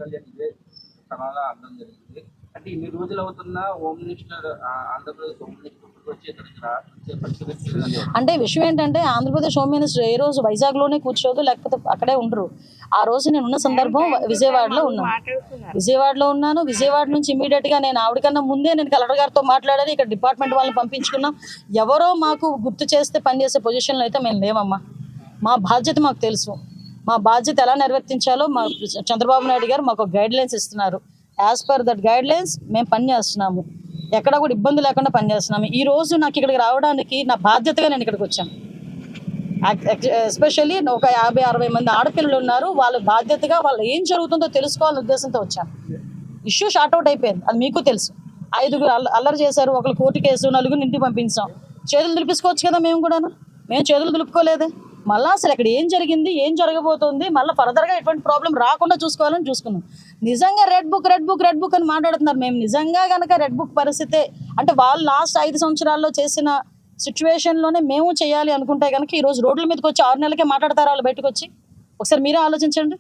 కళ్యాణ్ ఇదే సభగా అర్థం జరిగింది. అంటే ఇన్ని రోజులు అవుతున్నా home minister Andhra Pradesh home minister వచ్చి అంటే విషయం ఏంటంటే ఆంధ్రప్రదేశ్ హోమ్ మినిస్టర్ ఏ రోజు వైజాగ్ లోనే కూర్చోదు, లేకపోతే అక్కడే ఉండరు. ఆ రోజు నేను ఉన్న సందర్భం విజయవాడలో ఉన్నాను. విజయవాడ నుంచి ఇమీడియట్ గా నేను ఆవిడకన్నా ముందే నేను కలెక్టర్ గారితో మాట్లాడాను. ఇక్కడ డిపార్ట్మెంట్ వాళ్ళని పంపించుకున్నాం. ఎవరో మాకు గుర్తు చేస్తే పనిచేసే పొజిషన్లో అయితే మేము లేమమ్మా. మా బాధ్యత మాకు తెలుసు. మా బాధ్యత ఎలా నిర్వర్తించాలో మా చంద్రబాబు నాయుడు గారు మాకు గైడ్ లైన్స్ ఇస్తున్నారు. As per that guide lines మేము పనిచేస్తున్నాము. ఎక్కడ కూడా ఇబ్బంది లేకుండా పనిచేస్తున్నాము. ఈ రోజు నాకు ఇక్కడికి రావడానికి నా బాధ్యతగా నేను ఇక్కడికి వచ్చాను. ఎస్పెషల్లీ ఒక 50-60 మంది ఆడపిల్లలు ఉన్నారు. వాళ్ళ బాధ్యతగా వాళ్ళు ఏం జరుగుతుందో తెలుసుకోవాలనే ఉద్దేశంతో వచ్చాను. ఇష్యూ షార్ట్అవుట్ అయిపోయింది, అది మీకు తెలుసు. 5 అల్లరి చేశారు, ఒకరు కోర్టు కేసు, 4 ఇంటికి పంపించాం. చేతులు దులిపించుకోవచ్చు కదా, మేము చేతులు దులుపుకోలేదే. మళ్ళీ అసలు ఇక్కడ ఏం జరిగింది, ఏం జరగబోతుంది, మళ్ళీ ఫర్దర్గా ఎటువంటి ప్రాబ్లం రాకుండా చూసుకోవాలని చూసుకున్నాం. నిజంగా రెడ్ బుక్ అని మాట్లాడుతున్నారు. మేము నిజంగా కనుక రెడ్ బుక్ పరిస్థితే అంటే వాళ్ళు లాస్ట్ 5 సంవత్సరాల్లో చేసిన సిచ్యువేషన్లోనే మేము చేయాలి అనుకుంటే కనుక ఈరోజు రోడ్ల మీదకి వచ్చి 6 నెలలకే మాట్లాడతారు వాళ్ళు బయటకు వచ్చి. ఒకసారి మీరే ఆలోచించండి.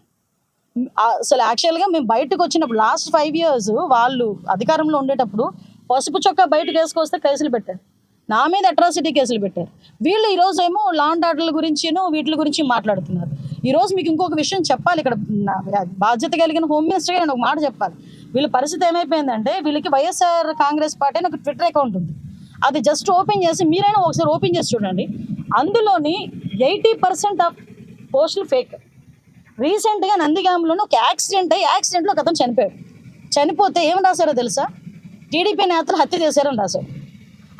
అసలు యాక్చువల్గా మేము బయటకు వచ్చినప్పుడు లాస్ట్ 5 years వాళ్ళు అధికారంలో ఉండేటప్పుడు పసుపు చొక్కా బయటకు వేసుకొస్తే కేసులు పెట్టారు. నా మీద అట్రాసిటీ కేసులు పెట్టారు. వీళ్ళు ఈరోజు ఏమో లా అండ్ ఆర్డర్ల గురించినో వీటి గురించి మాట్లాడుతున్నారు. ఈరోజు మీకు ఇంకొక విషయం చెప్పాలి. ఇక్కడ బాధ్యత కలిగిన హోమ్ మినిస్టర్గా నేను ఒక మాట చెప్పాలి. వీళ్ళ పరిస్థితి ఏమైపోయిందంటే వీళ్ళకి వైఎస్ఆర్ కాంగ్రెస్ పార్టీ అని ఒక ట్విట్టర్ అకౌంట్ ఉంది. అది జస్ట్ ఓపెన్ చేసి మీరైనా ఒకసారి ఓపెన్ చేసి చూడండి. అందులోని 80% ఆఫ్ పోస్టులు ఫేక్. రీసెంట్గా నందిగాంలోనే ఒక యాక్సిడెంట్లో ఒక అతను చనిపోయాడు. చనిపోతే ఏం రాశారో తెలుసా? టీడీపీ నేతలు హత్య చేశారని రాశారు.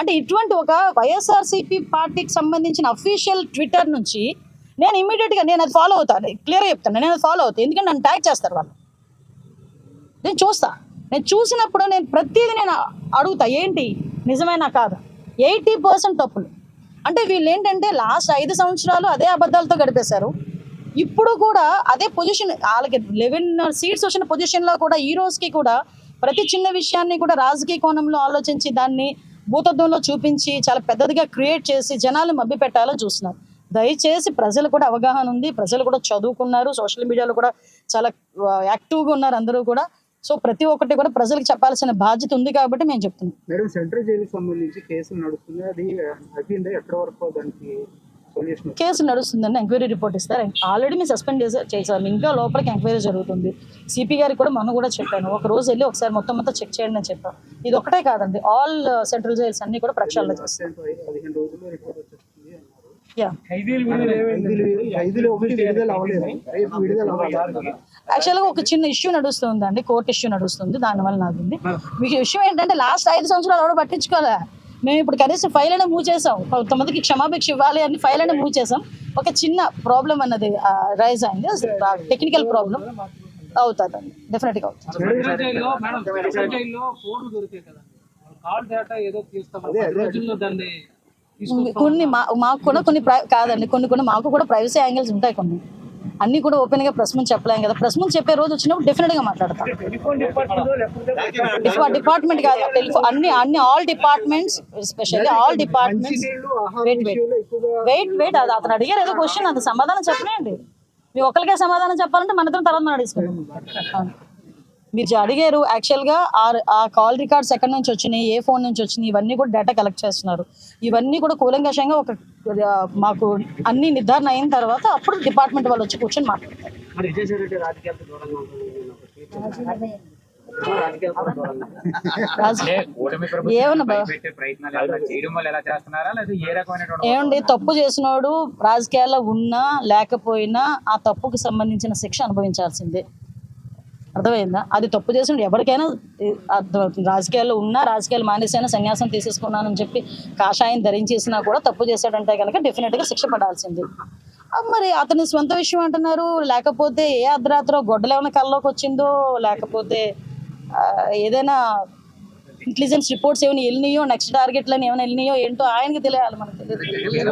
అంటే ఇటువంటి ఒక వైఎస్ఆర్సీపీ పార్టీకి సంబంధించిన అఫీషియల్ ట్విట్టర్ నుంచి నేను ఇమీడియట్గా నేను అది ఫాలో అవుతాను. క్లియర్గా చెప్తాను, నేను అది ఫాలో అవుతాను. ఎందుకంటే నన్ను ట్యాగ్ చేస్తారు వాళ్ళు. నేను చూసినప్పుడు నేను ప్రతిదీ నేను అడుగుతా, ఏంటి నిజమైనా కాదా. 80% తప్పులు. అంటే వీళ్ళు ఏంటంటే లాస్ట్ 5 సంవత్సరాలు అదే అబద్ధాలతో గడిపేశారు. ఇప్పుడు కూడా అదే పొజిషన్, వాళ్ళకి 11 సీట్స్ వచ్చిన పొజిషన్లో కూడా ఈ రోజుకి కూడా ప్రతి చిన్న విషయాన్ని కూడా రాజకీయ కోణంలో ఆలోచించి దాన్ని భూతత్వంలో చూపించి చాలా పెద్దదిగా క్రియేట్ చేసి జనాలు మభ్యపెట్టాలో చూస్తున్నారు. దయచేసి ప్రజలు కూడా అవగాహన ఉంది, ప్రజలు కూడా చదువుకున్నారు, సోషల్ మీడియాలో కూడా చాలా యాక్టివ్గా ఉన్నారు అందరూ కూడా. సో ప్రతి ఒక్కటి కూడా ప్రజలకు చెప్పాల్సిన బాధ్యత ఉంది కాబట్టి మేము చెప్తున్నాం. మేడం, సెంట్రల్ జైలుకి సంబంధించి కేసులు నడుస్తుంది, అది అయ్యిందా? ఎక్కడ వరకు దానికి కేసు నడుస్తుందండి. ఎంక్వైరీ రిపోర్ట్ ఇస్తారు. ఆల్రెడీ మేము సస్పెండ్ చేసాము. ఇంకా లోపలికి ఎంక్వైరీ జరుగుతుంది. సిపి గారికి కూడా మనం కూడా చెప్పాను, ఒక రోజు వెళ్ళి ఒకసారి మొత్తం చెక్ చేయండి అని చెప్పాను. ఇది ఒకటే కాదండి, ఆల్ సెంట్రల్ జైల్స్ అన్ని కూడా ప్రక్షాళన చేస్తాం. యాక్చువల్గా ఒక చిన్న ఇష్యూ నడుస్తుందండి, కోర్టు ఇష్యూ నడుస్తుంది, దానివల్ల నాకుంది. మీకు ఇష్యూ ఏంటంటే లాస్ట్ 5 సంవత్సరాలు ఎవడో పట్టించుకోలే. మేము ఇప్పుడు కనీసం ఫైల్ అయినా మూవ్ చేసాం. కొంతమందికి క్షమాభిక్ష ఇవ్వాలి అని ఫైల్ అయినా మూవ్ చేసాం. ఒక చిన్న ప్రాబ్లం అన్నది రైజ్ అయింది, టెక్నికల్ ప్రాబ్లం అవుతుందండి, డెఫినెట్గా అవుతుంది. కొన్ని మాకు కూడా కొన్ని కాదండి, కొన్ని మాకు కూడా ప్రైవసీ యాంగిల్స్ ఉంటాయి. కొన్ని అన్ని కూడా ఓపెన్ గా ప్రెస్ ముందు చెప్పలేం కదా. ప్రెస్ ముందు చెప్పే రోజు వచ్చినప్పుడు డెఫినెట్ గా మాట్లాడతాం. డిపార్ట్మెంట్ కాదు, అన్ని all departments, especially all departments. Wait అది అతను అడిగారు ఏదో క్వశ్చన్, అది సమాధానం చెప్పలేండి. మీ ఒక్కరికే సమాధానం చెప్పాలంటే మన తర్వాత మనం అడుగుతున్నాం. మీరు అడిగారు యాక్చువల్గా ఆ కాల్ రికార్డ్స్ ఎక్కడి నుంచి వచ్చినాయి, ఏ ఫోన్ నుంచి వచ్చినాయి, ఇవన్నీ కూడా డేటా కలెక్ట్ చేస్తున్నారు. ఇవన్నీ కూడా కూలంకషంగా ఒక మాకు అన్ని నిర్ధారణ అయిన తర్వాత అప్పుడు డిపార్ట్మెంట్ వాళ్ళు వచ్చి కూర్చొని మాట్లాడతారు. ఏమండి, తప్పు చేసినోడు రాజకీయాల్లో ఉన్నా లేకపోయినా ఆ తప్పుకి సంబంధించిన శిక్ష అనుభవించాల్సిందే. అర్థమైందా? అది తప్పు చేసిన ఎవరికైనా రాజకీయాల్లో ఉన్నా, రాజకీయాలు మానేసైనా, సన్యాసం తీసేసుకున్నానని చెప్పి కాషాయం ధరించేసినా కూడా తప్పు చేశాడంటే కనుక డెఫినెట్గా శిక్ష పడాల్సింది. మరి అతని స్వంత విషయం అంటున్నారు, లేకపోతే ఏ అర్ధరాత్రో గొడ్డలేమైనా కల్లోకి వచ్చిందో, లేకపోతే ఏదైనా ఇంటెలిజెన్స్ రిపోర్ట్స్ ఏమైనా వెళ్ళినాయో, నెక్స్ట్ టార్గెట్లని ఏమైనా వెళ్ళినాయో ఏంటో ఆయనకి తెలియాలి, మనకు తెలియదు.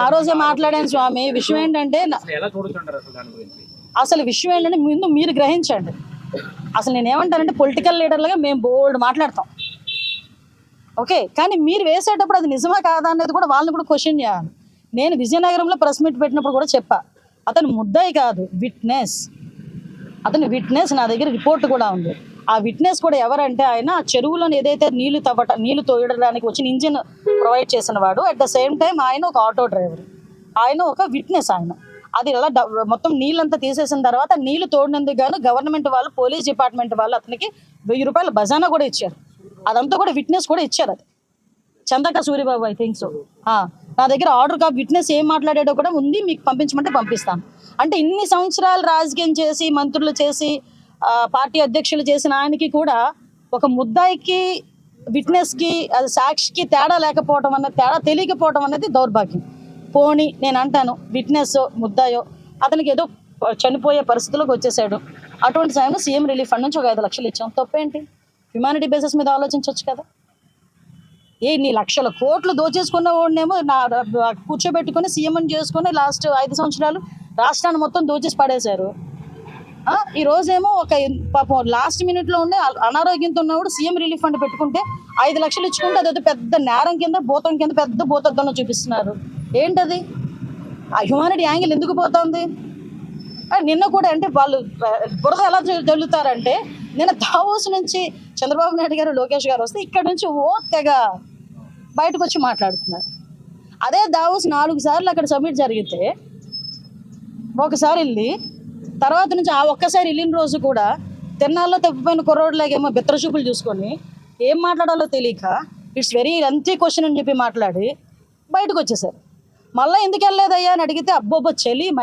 ఆ రోజే మాట్లాడాను స్వామి. విషయం ఏంటంటే ముందు మీరు గ్రహించండి. అసలు నేనేమంటానంటే పొలిటికల్ లీడర్లుగా మేము బోల్డ్ మాట్లాడతాం. ఓకే, కానీ మీరు వేసేటప్పుడు అది నిజమా కాదా అనేది కూడా వాళ్ళని కూడా క్వశ్చన్ చేయాలి. నేను విజయనగరంలో ప్రెస్ మీట్ పెట్టినప్పుడు కూడా చెప్పా, అతను ముద్దాయి కాదు, విట్నెస్. అతని విట్నెస్ నా దగ్గర రిపోర్ట్ కూడా ఉంది. ఆ విట్నెస్ కూడా ఎవరంటే ఆయన ఆ చెరువులో ఏదైతే నీళ్లు తోయడానికి వచ్చిన ఇంజిన్ ప్రొవైడ్ చేసిన వాడు, అట్ ద సేమ్ టైం ఆయన ఒక ఆటో డ్రైవర్, ఆయన ఒక విట్నెస్. ఆయన అది ఎలా మొత్తం నీళ్ళంతా తీసేసిన తర్వాత నీళ్లు తోడినందుకు గాను గవర్నమెంట్ వాళ్ళు, పోలీస్ డిపార్ట్మెంట్ వాళ్ళు అతనికి 1000 రూపాయల బజానా కూడా ఇచ్చారు. అదంతా కూడా విట్నెస్ కూడా ఇచ్చారు. అది Chandaka Suribabu, I think so. నా దగ్గర ఆర్డర్ కాపీ, విట్నెస్ ఏం మాట్లాడాడో కూడా ఉంది, మీకు పంపించమంటే పంపిస్తాను. అంటే ఇన్ని సంవత్సరాలు రాజకీయం చేసి, మంత్రులు చేసి, పార్టీ అధ్యక్షులు చేసిన ఆయనకి కూడా ఒక ముద్దాయికి, విట్నెస్కి, అది సాక్షికి తేడా లేకపోవడం అన్నది, తేడా తెలియకపోవడం అనేది దౌర్భాగ్యం. పోనీ నేను అంటాను, విట్నెస్ ముద్దాయో అతనికి ఏదో చనిపోయే పరిస్థితుల్లోకి వచ్చేసాడు, అటువంటి సమయంలో సీఎం రిలీఫ్ ఫండ్ నుంచి ఒక 5 లక్షలు ఇచ్చాం. తప్పేంటి? హ్యుమానిటీ బేసిస్ మీద ఆలోచించవచ్చు కదా. నీ లక్షల కోట్లు దోచేసుకున్న వాడినేమో కూర్చోబెట్టుకుని సీఎం చేసుకుని లాస్ట్ 5 సంవత్సరాలు రాష్ట్రాన్ని మొత్తం దోచేసి పడేశారు. ఈ రోజేమో ఒక పాపం లాస్ట్ మినిట్లో ఉండే అనారోగ్యంతో ఉన్నవాడు సీఎం రిలీఫ్ ఫండ్ పెట్టుకుంటే 5 లక్షలు ఇచ్చుకుంటే అదేదో పెద్ద నేరం కింద, భూతం కింద, పెద్ద భూతద్దంలో చూపిస్తున్నారు. ఏంటది? ఆ హ్యుమానిటీ యాంగిల్ ఎందుకు పోతుంది? నిన్న కూడా అంటే వాళ్ళు బురద ఎలా జల్లుతారంటే, నిన్న దావోస్ నుంచి చంద్రబాబు నాయుడు గారు, లోకేష్ గారు వస్తే ఇక్కడ నుంచి తెగ బయటకు వచ్చి మాట్లాడుతున్నారు. అదే దావోస్ 4 సార్లు అక్కడ సబ్మిట్ జరిగితే, ఒకసారి వెళ్ళి తర్వాత నుంచి ఆ ఒక్కసారి వెళ్ళిన రోజు కూడా తిన్నాల్లో తప్పిపోయిన కుర్రోడ్లాగేమో బిత్రచూపులు చూసుకొని ఏం మాట్లాడాలో తెలియక ఇట్స్ వెరీ లెంతీ క్వశ్చన్ అని చెప్పి మాట్లాడి బయటకు వచ్చేసారు. మళ్ళీ ఎందుకు వెళ్ళలేదయ్యా అని అడిగితే, అబ్బోబ్బో చలి -.